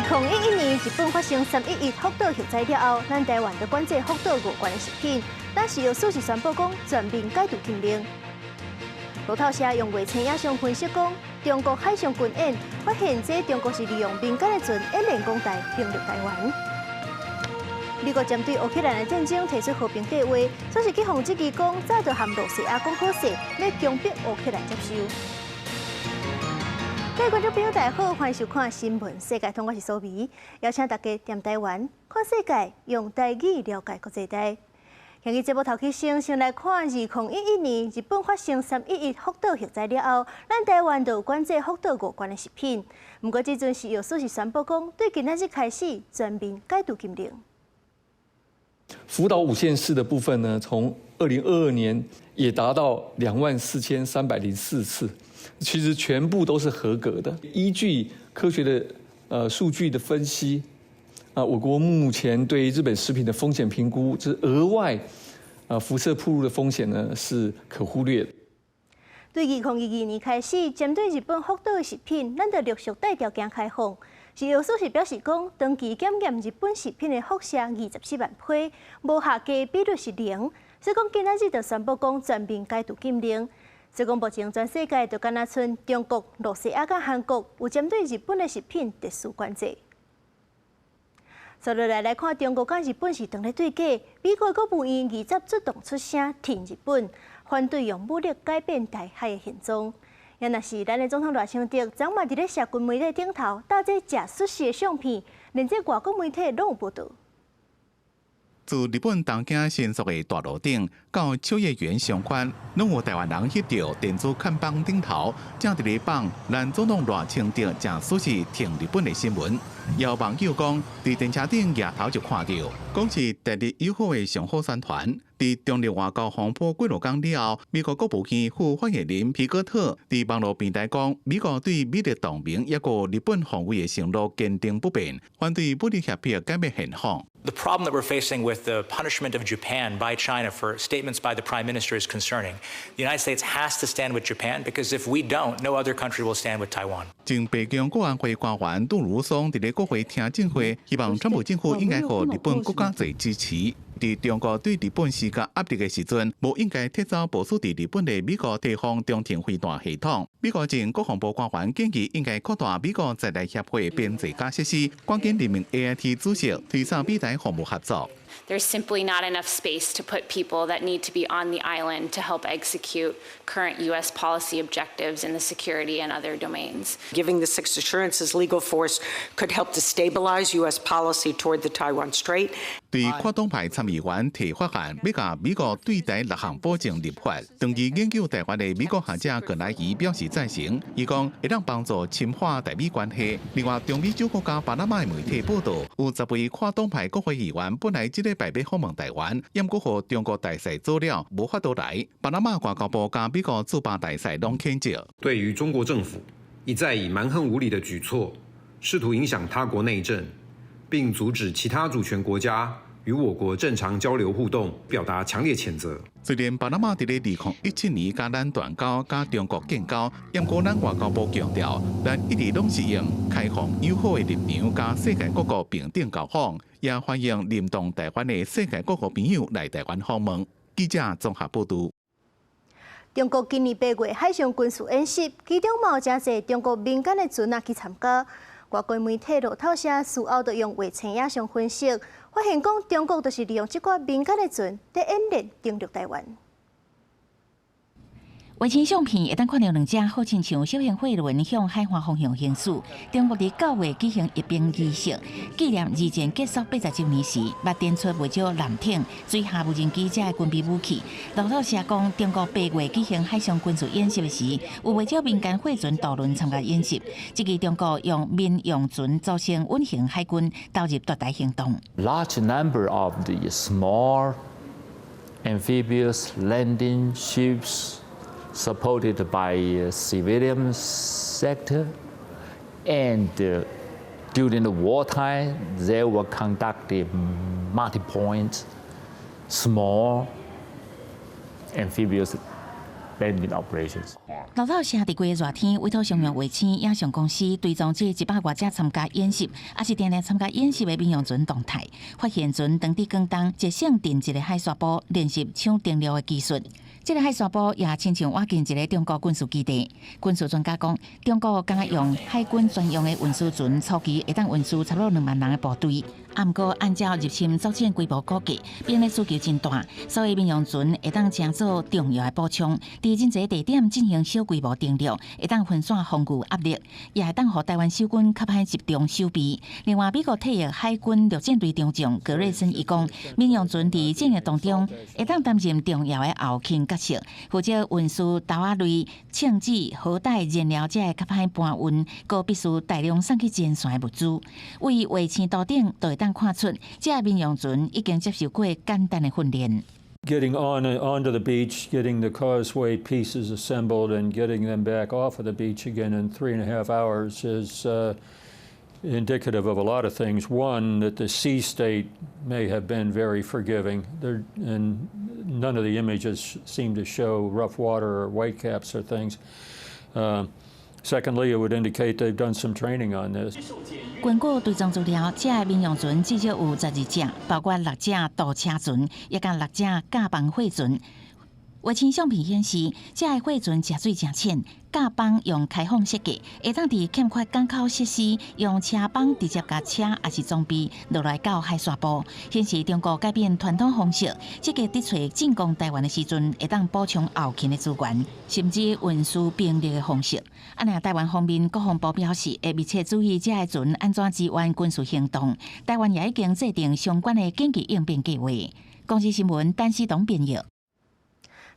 2011年，日本发生311福岛核灾了后，咱台湾就管制福岛有关的食品，但是有事实宣布讲全面解除禁令。路透社用卫星影像分析讲，中国海上军演发现，这中国是利用民间的船演练攻台并入台湾。美国针对乌克兰的战争提出和平计划，说是去防止机讲早就和罗西亚讲好势，要强迫乌克兰接受。各位观众朋友，大家好，欢迎收看《新闻世界通》，我是苏眉，邀请大家踮台湾看世界，用台语了解国际大。今日节目头起先来看2011年日本发生311福岛核灾了后，咱台湾就有管制福岛有关的食品。不过，这阵是有事实宣布讲，对今仔日开始全面解除禁令。福岛5县市的部分呢，从2022年也达到24304次。其实全部都是合格的。依据科学的数据的分析，我国目前对日本食品的风险评估，就是额外辐射暴露的风险呢是可忽略的。对2012年开始，针对日本福岛的食品，咱就陆续带条件开放。是有所是表示讲，长期检验日本食品的辐射24万批，无合格比率是0，所以讲今仔日就宣布讲全面解除禁令。所以讲，目前全世界就敢若剩中国、罗西亚甲韩国有针对日本的食品特殊管制。接落来看中国甲日本是同咧对决，美国国务院20主动出声挺日本，反对用武力改变台海的现状。也若是咱的总统赖清德，昨嘛伫咧社群媒体顶头搭这假出事的相片，连这外国媒体拢有报道。自日本东京新宿的大楼顶到秋叶原相关，拢有台湾人翕到电子看板顶头，正伫咧放咱总统赖清德正出事挺日本的新闻。有网友讲，伫电车顶抬头就看到，讲是台日友好的上好宣传。伫中日外交风波几落天了后，美国国务院副发言人皮戈特伫网络平台讲，美国对美日同盟抑个日本防卫的承诺坚定不变，反对武力协议改变现况。The problem that we're facing with the punishment of Japan by China for statements by the Prime Minister is concerning. The United States has to stand with Japan because if we don't, no other country will stand with Taiwan. 前北京国安会官员杜如松伫咧国会听证会，希望川普政府应该予日本国家做支持。伫中国对日本施加压力的时阵，无应该撤走部署伫日本的美国地方中程飞弹系统。美国前国防部官员建议应该扩大美国在台协会边界加设施，关键任命 AIT 主席推上美台防务合作。There's simply not enough space to put people that need to be on the island to help execute current U.S. policy objectives in the security and other domains. Giving the Six Assurances legal force could help to stabilize U.S. policy toward the Taiwan Strait. 对跨党派参议员提法案，要甲美国对台6项保证立法。长期研究台湾的美国学者葛莱仪表示赞成，伊讲会当帮助深化台美关系。另外，中美洲国家巴拿马的媒体报道，有10位跨党派国会议员本来这礼拜要访问台湾，因过互中国大使做了，无法度来。巴拿马外交部甲美国驻巴大使拢谴责。对于中国政府一再以蛮横无理的举措，试图影响他国内政，并阻止其他主权国家与我国正常交流互动，表达强烈谴责。虽然巴拿马伫咧2017年甲咱断交、甲中国建交，不过咱外交部强调，咱一直拢是用开放友好的立场，甲世界各国平等交往，也欢迎联动台湾的世界各国朋友来台湾访问。记者综合报道。中国今年8月海上军事演习，其中嘛有真侪中国民间的船去参加。外国媒体路透社事后就用卫星影像分析，发现讲中国就是利用这寡民间的船在演练登陆台湾。卫星相片会当看到2只好亲像小型货轮向海华方向行驶。中国伫9月举行阅兵仪式，纪念二战结束80周年时，捌展出不少舰艇、水下无人机这军备武器。路透社讲，中国8月举行海上军事演习时，有不少民间货船渡轮参加演习。即个中国用民用船组成稳型海军，投入夺台行动。Large number of the small amphibious landing ships. Supported by civilian sector, and during the wartime, they were conducting multi-point small amphibious landing operations. 老早社伫几个热天，委托商用卫星影像公司追踪这100外者参加演习，也是定定参加演习的民用船动态，发现船当地广东一省定一个海沙堡练习抢电力的技术。这个海沙堡也亲像挖进一个中国军事基地。军事专家讲，中国敢用海军专用的运输船，初期会当运输差不多2万人的部队。不过，按照入侵作战规模估计，兵力需求真大，所以民用船会当成做重要的补充。伫真侪地点进行小规模电力，会当分散防御压力，也会当互台湾守军较歹集中守备。另外，美国退役海军陆战队中将格瑞森伊讲，民用船伫战役当中会当担任重要的后勤角色，负责运输豆仔类、枪支、核弹燃料才会较歹搬运，搁必须大量送去前线的物资。为卫星图顶都会当看出，这民用船已经接受过简单的训练。Getting onto the beach, getting the causeway pieces assembled, and getting them back off of the beach again in 3.5 hours is indicative of a lot of things. One, that the sea state may have been very forgiving, and none of the images seem to show rough water or whitecaps or things. Secondly, it would indicate they've done some training on this. 根据追踪资料，这个民用船至少有12只，包括6只渡车船，也甲6只甲帮货船。卫星相片显示，这个货船食水真浅，甲帮用开放设计，会当伫欠缺港口设施，用车帮直接甲车也是装备落来到海沙堡，显示中国改变传统方式，积极伫找进攻台湾的时阵，会当补充后勤的资源，甚至运输兵力的方式。那台湾方面国防部表示，会密切注意这个船安怎支援军事行动，台湾也已经制定相关的紧急应变计划。公司新闻单思东编译。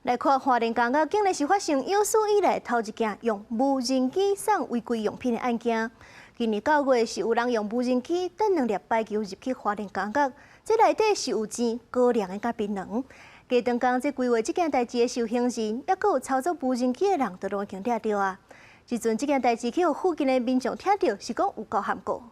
来看花莲港竟然是发生有史以来头一件用无人机送违规用品的案件。今年9月是有人用无人机等2粒白球入去花莲港，这内底是有钱、高粱的甲槟榔。加长讲，这规划这件代志的受刑人，也佫有操作无人机的人，都拢已经抓到啊。即阵这件代志去互附近的民众听到，是讲有够含糊。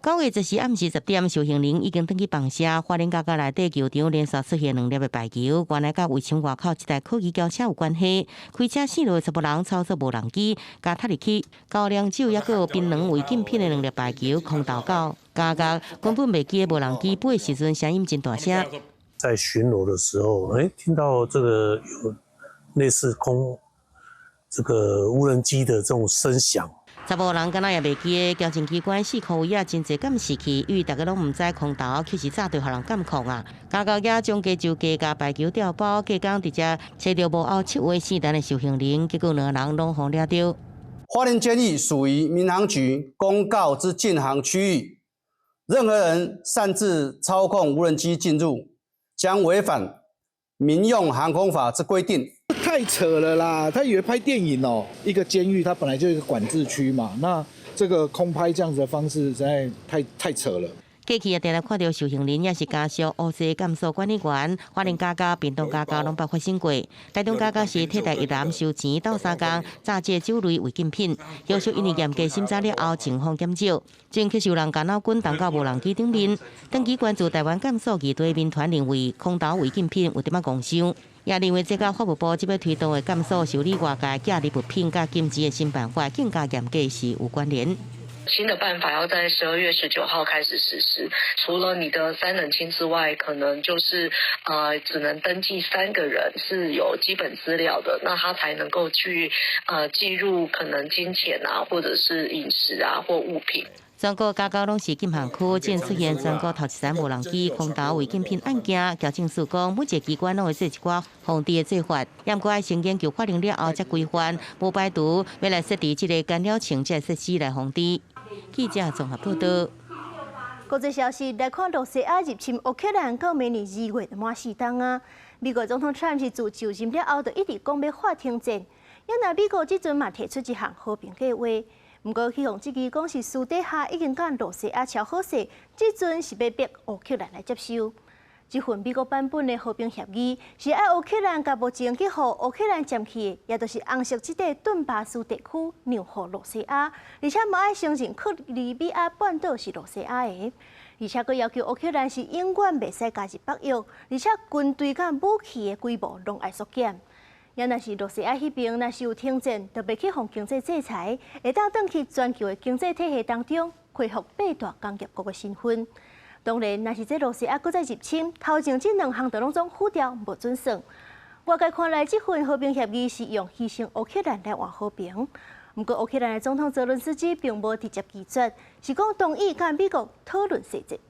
9月10日暗时10点，受刑人已经登去放射。花莲港内底球场连续出现2粒的白球，原来甲卫星外口一台科技轿车有关系。开车驶落11人操作无人机，加踢入去高粱酒，也有槟榔违禁品的2粒白球空投到加根本袂记的无人机飞的时阵，声音真大声。在巡逻的时候，听到这个有类似这个无人机的这种声响。15人敢若也袂记的，交警机关4箍位真侪监视器，因为大家拢毋知空投，其实早就互人监控啊。加到也将加就加甲白球调包，加讲直接找到无后7位4单的受刑人，结果2人拢互抓到。花莲监狱属于民航局公告之禁航区域，任何人擅自操控无人机进入，将违反民用航空法之规定。太扯了啦！他以为拍电影哦。一个监狱它本来就一个管制区嘛，那这个空拍这样子的方式实在太扯了。过去也定定看到受刑人也是家属、乌西监所管理员、花莲家家、屏东家家拢捌发生过。台东家家是替代一男收钱斗3工，诈借酒类违禁品，要求因为严格审查了后，情况减少。前去受人干扰滚动到无人机顶面，登记关注台湾监所议题民团认为空投违禁品有点仔公伤。也认为这甲法务部即要推动的监所修理外界假日物品甲禁止的新办法更加严格是有关联。新的办法要在12月19号开始实施，除了你的3人亲之外，可能就是只能登记3个人是有基本资料的，那他才能够去记录可能金钱啊，或者是饮食啊或物品。全国家家拢是禁航区，正出现全国头一3无人机空投违禁品案件。交警署讲，每一个机关拢会做一寡防治的做法，也过爱先研究法令了后才规范，无排除要来设置这个干扰性这设施来防治。记者综合报道。国际消息来看，罗西亚入侵乌克兰到明年2月就满4冬啊。美国总统川普是自就任了后，就一直讲要发停战，也那美国即阵嘛提出一项和平计划。不过，气象机构讲是私底下已经甲罗西亚敲好势，即阵是要逼乌克兰来接受。这份美国版本的和平协议是爱乌克兰甲目前去互乌克兰占去的，也就是红色这块顿巴斯地区让互罗西亚，而且嘛爱承认克里米亚半岛是罗西亚的，而且佫要求乌克兰是永远袂使加入北约，而且军队甲武器的规模拢爱缩减。也若是罗西亚迄边若是有停战，就袂去防经济制裁，会当转去全球的经济体系当中恢复八大工业国的身份。当然，若是这罗西亚搁再入侵，头前这两项就拢总付掉无准算。外界看来，这份和平协议是用牺牲乌克兰来换和平。不过，乌克兰的总统泽伦斯基并无直接拒绝，是讲同意甲美国讨论细节。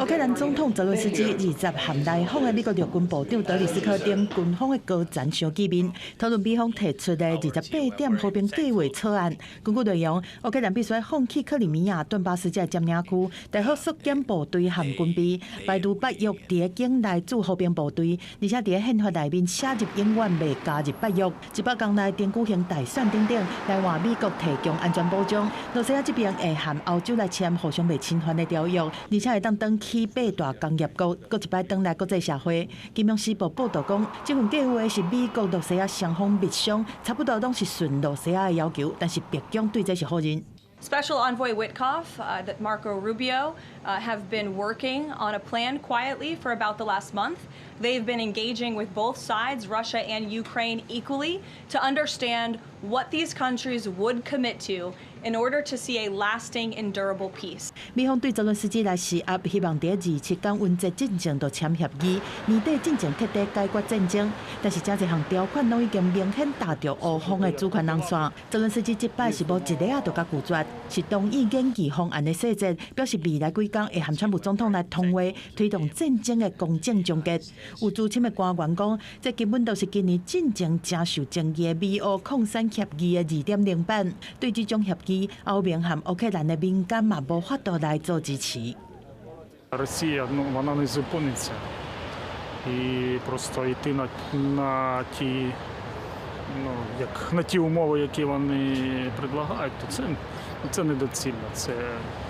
乌克兰总统泽伦斯基20含来访的美国陆军部长德里斯科等军方的高层相见面，讨论美方提出的28点和平计划草案。根据内容，乌克兰必须放弃克里米亚、顿巴斯这占领区，大幅缩减部队和军备，排除北约伫境内驻和平部队，而且伫宪法内面写入永远袂加入北约。100天内定举行大选等等，来换美国提供安全保障。罗西亚这边会和欧洲来签互相袂侵犯的条约。而且会当转去8大工业国，搁一摆转来国际社会。金融时报报道讲，这份计划是美国、罗西亚双方密商，差不多拢是顺罗西亚的要求，但是白宫对这是否认。Special Envoy Witkoff, that Marco Rubio have been working on a plan quietly for about the last month. They've been engaging with both sides, Russia and Ukraine, equally to understand what these countries would commit to in order to see a lasting and durable peace. 美方对泽伦斯基来施压，希望在27天稳节进程就签协议，年底进程彻底解决战争。但是这一项条款拢已经明显打着乌方的主权人线。泽伦斯基这摆是无一个就甲拒绝，是同意研究方案的细节，表示未来几天会和川普总统来通话，推动战争的公正终结。有资深的官员讲，这根本就是今年进程正受争议的美俄扩散协议的2.0版。对这种协议，欧盟和乌克兰的民间嘛无法度来做支持。Росія, вона не зупиниться і просто йти на ті, як на ті умови, які вони предлагають, то це недоцільно.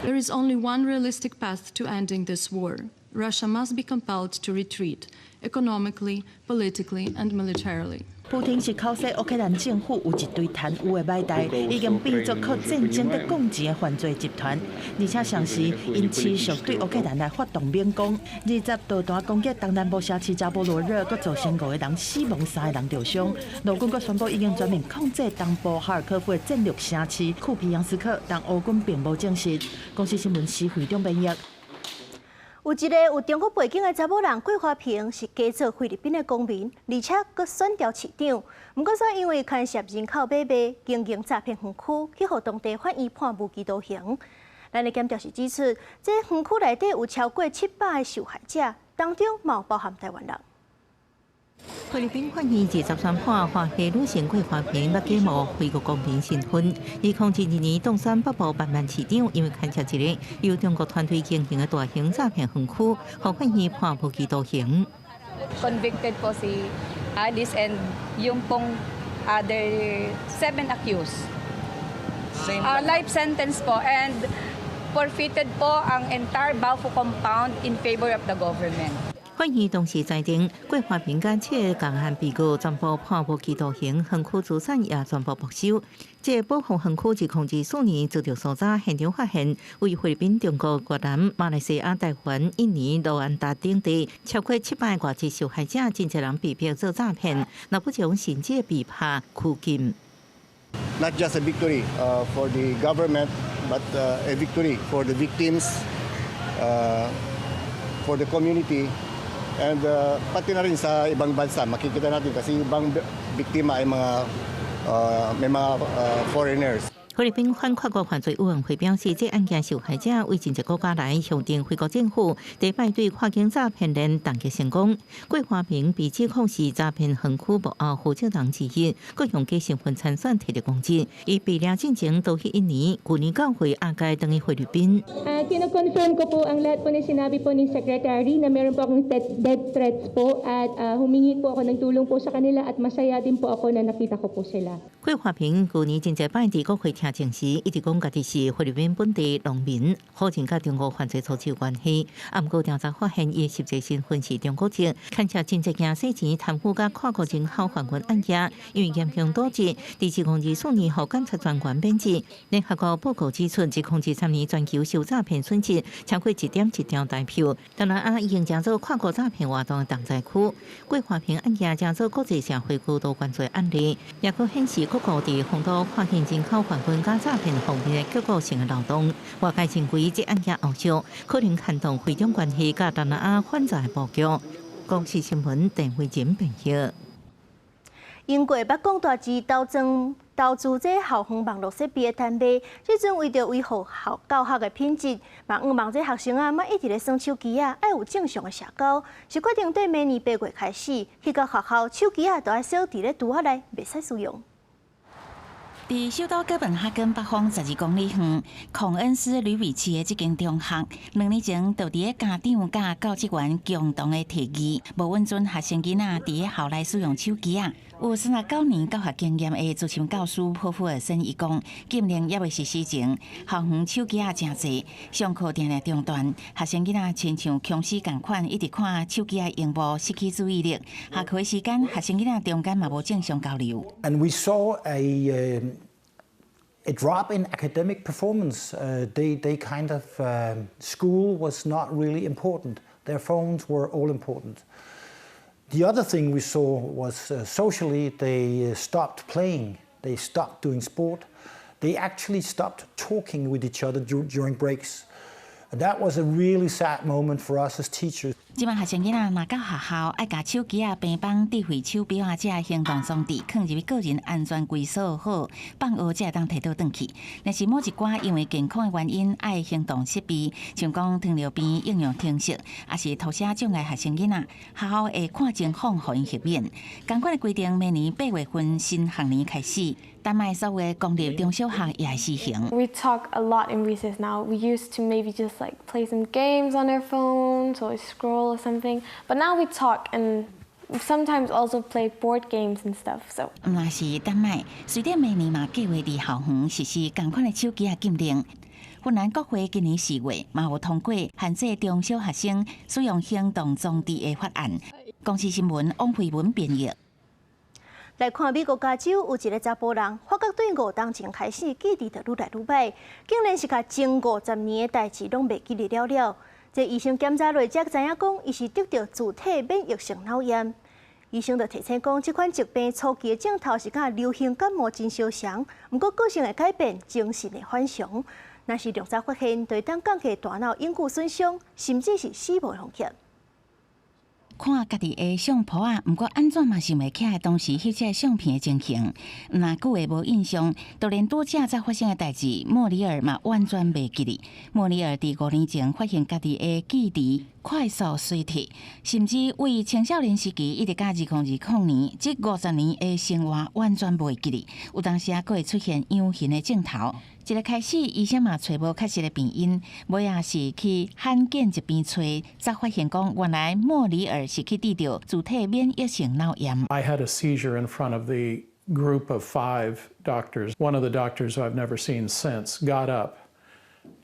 There is only one realistic path to ending this war. Russia must be compelled to retreat economically, politically, and militarily. 普京是考试乌克兰政府有一堆贪污的买代，已经变作靠战争在供钱的犯罪集团，而且上时因持续对乌克兰来发动免攻，20导弹攻击东南部城市扎波罗热，佫造成5个人死亡，3个人受伤。陆军佫宣布已经全面控制东部哈尔科夫的战略城市库皮扬斯克，但乌军并无证实。公司新闻是会长编译。有一个有中国背景的查某人桂花萍是假做菲律宾的公民，而且佫选调市长。不过，因为牵涉人口买卖、经营诈骗园区，去互当地法院判无期徒刑。咱的检调是指出，这园区内底有超过700个受害者，当中嘛包含台湾人。菲律宾法院23判华裔女性桂花萍要假冒美国公民身份，2012年当选北部办市长，因为牵涉一个由中国团队经营的大型诈骗园区，互法院判无期徒刑。Convicted po si Alice and yung pong other 7 accused. Life sentence po and forfeited po ang entire Balfour compound in favor of the government. 法院当时裁定，桂花萍甲7个共犯被告全部判无期徒刑，园区资产也全部没收。这保护园区自2014年遭到搜查，现场发现为菲律宾、中国、越南、马来西亚、台湾、印尼、卢安达等地超过700个外籍受害者，真侪人被逼做诈骗，那不将甚至被判拘禁。Not just a victory for the government, but a victory for the victims, for the community. And pati na rin sa ibang bansa, makikita natin kasi ibang biktima ay may mga foreigners. 菲律宾反跨国犯罪委员会表示，这案件受害者为真济国家来向定菲国政府，第摆对跨境诈骗链打击成功。桂花萍被指控是诈骗园区幕后负责人之一，佮用假身份参选摕到公职。伊被抓进前都迄1年，去年9月阿該等於菲律賓。Kino-confirm ko po ang lahat po na sinabi po ni Secretary na meron po akong death threats po at humingi po ako ng tulong po sa kanila at masaya din po ako na nakita ko po sila. 桂花萍去年真濟擺佇國會聽查证实，一直讲家己是菲律宾本地农民，好像甲中国犯罪组织有关系。啊，毋过调查发现，伊实际身份是中国籍，牵涉真侪件洗钱、贪腐甲跨国情报犯案案件，因为严重导致2024年互检察专员免职。联合国报告指出，2023年全球受诈骗损失超过1.1兆台票。当然啊，已经成做跨国诈骗活动的重灾区。桂花坪案件成做国际社会高度关注案例，也可显示各国伫防堵跨境进口犯案甲诈骗方面的结构性的漏洞。外界认为，这案件后续可能牵动非中关系甲东南亚反诈布局。公视新闻陈慧珍编辑。英国北港大致投资这校方网络设备的单位，即阵为着维护教学的品质，嘛希望这学生啊，莫一直咧耍手机啊，爱有正常的社交，是决定对明年8月开始，去到学校手机啊，都要锁伫咧厨房内，袂使使用。伫首都哥本哈根北方12公里远，孔恩斯吕维奇的这间中学，2年前就伫咧家长甲教职员共同的提议，无允准学生囡仔伫咧校内使用手机啊。有39年教学经验的资深教师普夫尔森伊讲，今年还未实施前，校园手机啊真侪，上课定定中断，学生囡仔亲像空师共款，一直看手机的荧幕，失去注意力。下课的时间，学生囡仔中间嘛无正常交流。And we saw a drop in academic performance. They kind of school was not really important. Their phones were all important. The other thing we saw was socially they stopped playing. They stopped doing sport. They actually stopped talking with each other during breaks. That was a really sad moment for us as teachers. 即摆学生囡仔若到学校，爱甲手机啊、平板、智慧手表啊，这行动装置放入去个人安全柜锁好，放学才会当摕倒转去。若是某一寡因为健康的原因爱行动设备，像讲糖尿病、应用停息，也是读写障碍学生囡仔，学校会看情况互因豁免。相关的规定，明年8月份新学年开始。丹麦所有的公立中小学也会施行。We talk a lot in recess now. We used to maybe just like play some games on our phones or scroll or something, but now we talk and sometimes also play board games and stuff. So. 若是丹麦，随着明年嘛计划伫校园实施同款的手机啊禁令。芬兰国会今年4月嘛有通过限制中小学生使用行动装置的法案。公视新闻汪慧文编译。来看美国加州有一个查甫人，发觉对5年前开始记忆就愈来愈歹，竟然是甲前50年的代志拢袂记哩了了。这医生检查落才知影讲，伊是得到自体免疫性脑炎。医生就提醒讲，这款疾病初期的症头是甲流行感冒真相像，不过个性会改变，精神会反常。若是量早发现，就会当降低大脑永久损伤，甚至是死亡风险。看家己的相簿啊，毋过安怎嘛想袂起来当时翕这相片的情形，若久会无印象，就连拄则才发生的代志，莫里尔嘛完全袂记哩。莫里尔伫5年前发现家己的记忆快速衰退，甚至为青少年时期一直到2020年，这50年的生活完全袂记哩。有当时啊，佫会出现痒痕的镜头。一个开始，医生嘛找无确实的病因，尾也是去罕见疾病找，才发现讲原来莫里尔是去治疗自体免疫性脑炎。I had a seizure in front of the group of 5 doctors. One of the doctors who I've never seen since got up,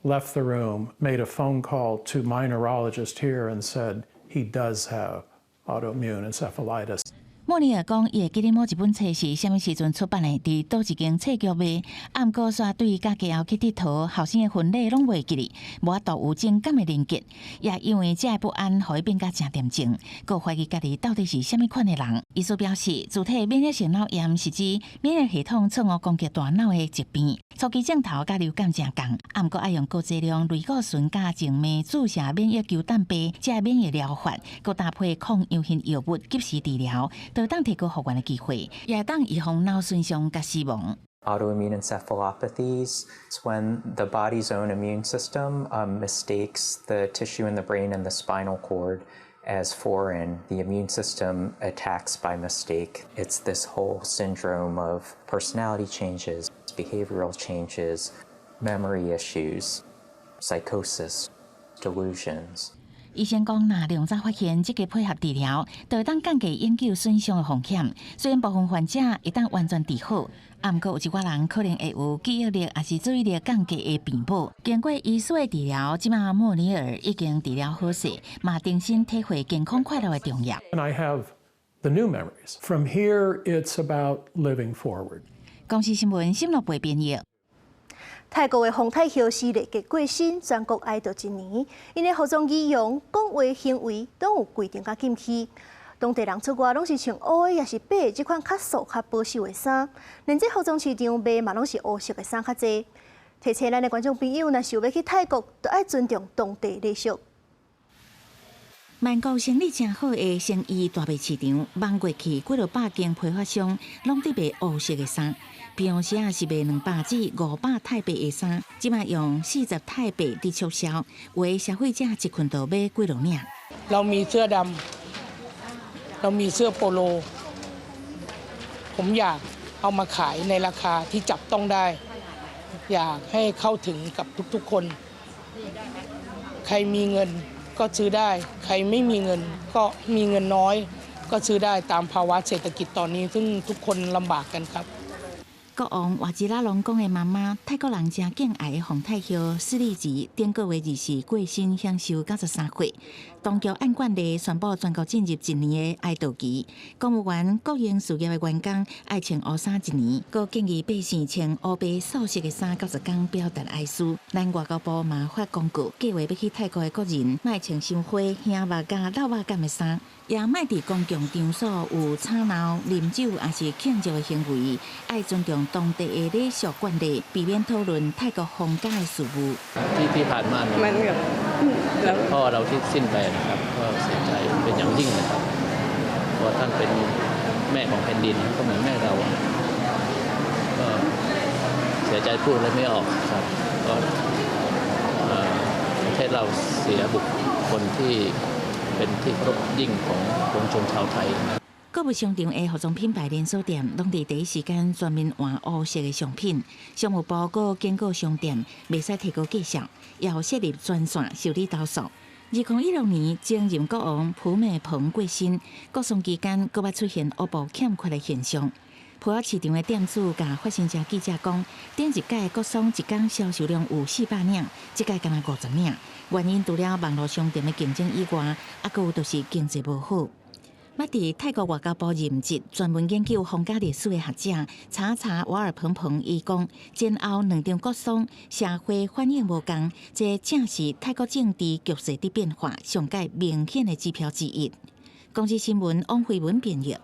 left the room, made a phone call to my neurologist here and said he does have autoimmune encephalitis. 莫里尔讲，伊会记得某一本册是啥物时阵出版的，伫倒一间册局卖。毋过煞对于家己后去佚佗、后生的婚礼拢袂记哩，无法度有情感的连结，也因为这不安，互伊变甲真严重，佮怀疑家己到底是啥物款的人。医师表示，自体免疫性脑炎是指免疫系统错误攻击大脑的疾病，初期症头甲流感正共，毋过爱用高剂量类固醇加静脉注射免疫球蛋白，这免疫疗法，佮搭配抗疣痕药物及时治疗。就当提高复原的机会，也当预防脑损伤甲死亡。Autoimmune encephalopathies, it's when the body's own immune system mistakes the tissue in the brain and the spinal cord as foreign. The immune system attacks by mistake. It's this whole syndrome of personality changes, behavioral changes, memory issues, psychosis, delusions. 医生讲，若量早发现积极配合治疗，就会当降低永久损伤的风险。虽然部分患者一旦完全治好，毋过有一寡人可能会有记忆力还是注意力降低的病报。经过医师的治疗，即马莫尼尔已经治疗好势，嘛重新体会健康快乐的重要。And I have the new memories. From here, it's about living forward. 公司新闻新乐培编译。泰国的皇太后是累计过身，全国哀悼一年。因的服装仪容、讲话行为都有规定甲禁忌。当地人出外拢是穿乌的，也是白的这款较素、较保守的衫。连这服装市场卖嘛拢是乌色的衫较济。提醒咱的观众朋友，若想要去泰国，都要尊重当地礼俗。曼谷生意正好的成衣大卖市场，望过去几落百间批发商拢伫卖乌色的衫。平时啊是卖200至500泰币的衫，即马用40泰币伫促销，有的消费者一群就买几落领。เรามีเสื้อดำเรามีเสื้อโปโลผมอยากเอามาขายในราคาที่จับต้องได้อยากให้เข้าถึงกับทุกๆคนใครมีเงินก็ซื้อได้ใครไม่มีเงินก็มีเงินน้อยก็ซื้อได้ตามภาวะเศรษฐกิจตอนนี้ซึ่งทุกคนลำบากกันครับ国王瓦吉拉隆功的妈妈，泰国人真敬爱的皇太后斯利吉，顶个月24过身，享受93岁。当局按惯例宣布全国进入一年的哀悼期。公务员、国营事业的员工爱穿乌衫1年，佮建议百姓穿乌白素色的衫90天，表达哀思。咱外交部嘛发公告，计划要去泰国的国人，莫穿伤花、兄肉甲老肉感的衫，也莫伫公共场所有吵闹、啉酒还是庆祝的行为，爱尊重当地的礼俗惯例，避免讨论泰國皇家嘅事務。ที่ผ่านมาเนี่ยพ่อเราที่สิ้นไปนะครับก็เสียใจเป็นอย่างยิ่งนะครับเพราะท่านเป็นแม่ของแผ่นดินก็เหมือนแม่เราก็เสียใจพูดอะไรไม่ออกครับก็ประเทศเราเสียบุคคลที่เป็นที่เคารพยิ่งของปวงชนชาวไทย购物商场的服装品牌连锁店，拢伫第一时间专门换乌色的商品。商务部佮警告商店，袂使提高价上，也要设立专线受理投诉。2016年，前任国王普美蓬过身，国丧期间佫捌出现乌布欠缺的现象。普洱市场的店主甲发生者记者讲，顶一届国丧一天销售量有400领，这届敢若50领。原因除了网络商店的竞争以外，还佫有就是经济无好。捌伫泰国外交部任职专门研究皇家历史的学者查瓦尔蓬蓬伊讲，前后2场国丧社会反应无共，这正是泰国政治局势的变化上界明显的指标之一。公司新闻汪慧文编译。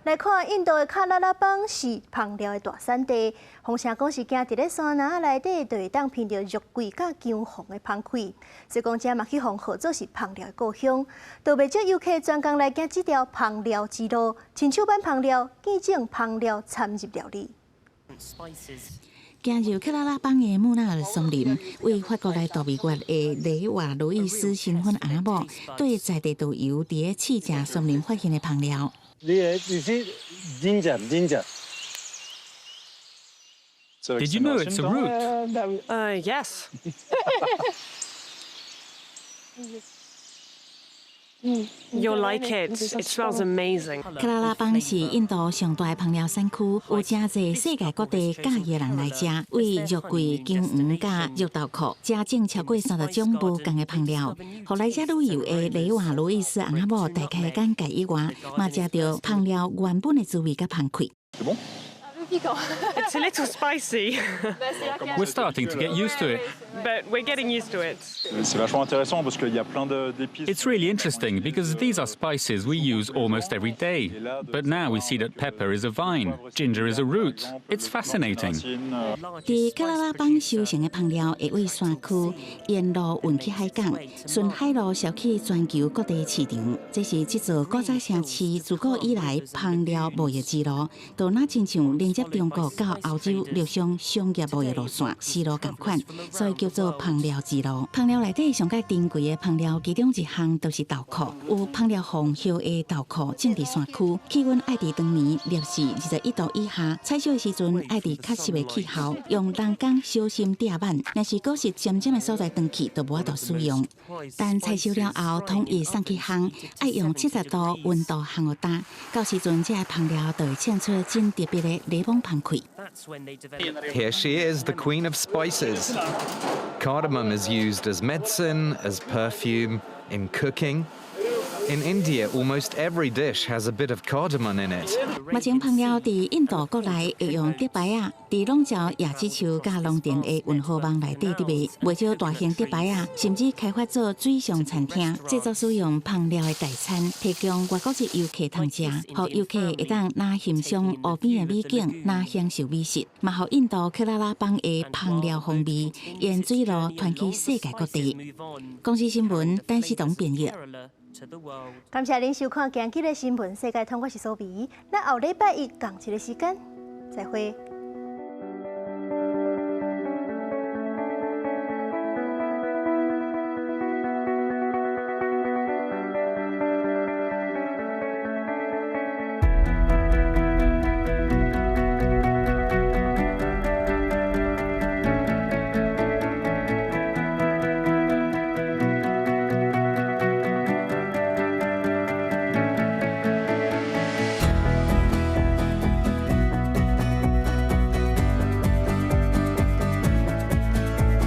来看印度的卡拉拉邦是香料的大产地，风声讲是行伫咧山林内底，就会当闻到肉桂甲姜黄的香气。所以讲这嘛去互号做是香料的故乡，都袂少游客专工来行这条香料之路，亲手办香料、见证香料掺入料理。行入克拉拉邦的木纳尔森林，为法国来度蜜月的雷瓦路易斯新婚阿某，对在地导游伫咧试食森林发现的香料。You see ginger. Did you know it's a root? Yes. You'll like it. It smells amazing. 克拉拉邦是印度上大的香料产区，有真侪世界各地介意的人来食，为肉桂、姜黄甲肉豆蔻，加种超过30种不同的香料。后来遮旅游的雷瓦路易斯阿某大概简介以外，嘛食到香料原本的滋味甲香气。It's a little spicy. We're starting to get used to it. But we're getting used to it. C'est vachement intéressant parce qu'il y a plein d'épices. It's really interesting because these are spices we use almost every day. But now we see that pepper is a vine, ginger is a root. It's fascinating. 伫克拉拉邦收成的香料会为山区沿路运去海港，顺海路销去全球各地市场。这是这座古早城市自古以来香料贸易之路，都那亲像连接中国到欧洲陆上商业贸易路线丝路同款，所以叫做烹料之路。烹料内底上界珍贵的烹料，其中一项就是豆蔻。有烹料红叶的豆蔻种伫山区，气温爱伫当年摄氏21度以下，采收的时阵爱伫较适的气候，用人工小心地板。若是果实尖尖的所在长期，就无法度使用。但采收了后，统一送去烘，爱用70度温度烘互干，到时阵这烹料就会濦出真特别的柠檬香气。Here she is, the queen of spices. Cardamom is used as medicine, as perfume, in cooking. In India, almost every dish has a bit of cardamom in it. 目前烹料伫印度国内会用竹牌啊，伫笼罩椰子树甲农田的运河网内底伫卖，袂少大型竹牌啊，甚至开发做水上餐厅，制作使用烹料的大餐，提供外国籍游客通食，互游客会当拿欣赏湖边的美景，拿享受美食，嘛互印度克拉拉邦的烹料风味沿水路传去世界各地。公司新闻，陈思彤编译。感谢您收看今日的新闻世界通，我是苏比。咱后礼拜一同一个时间再会。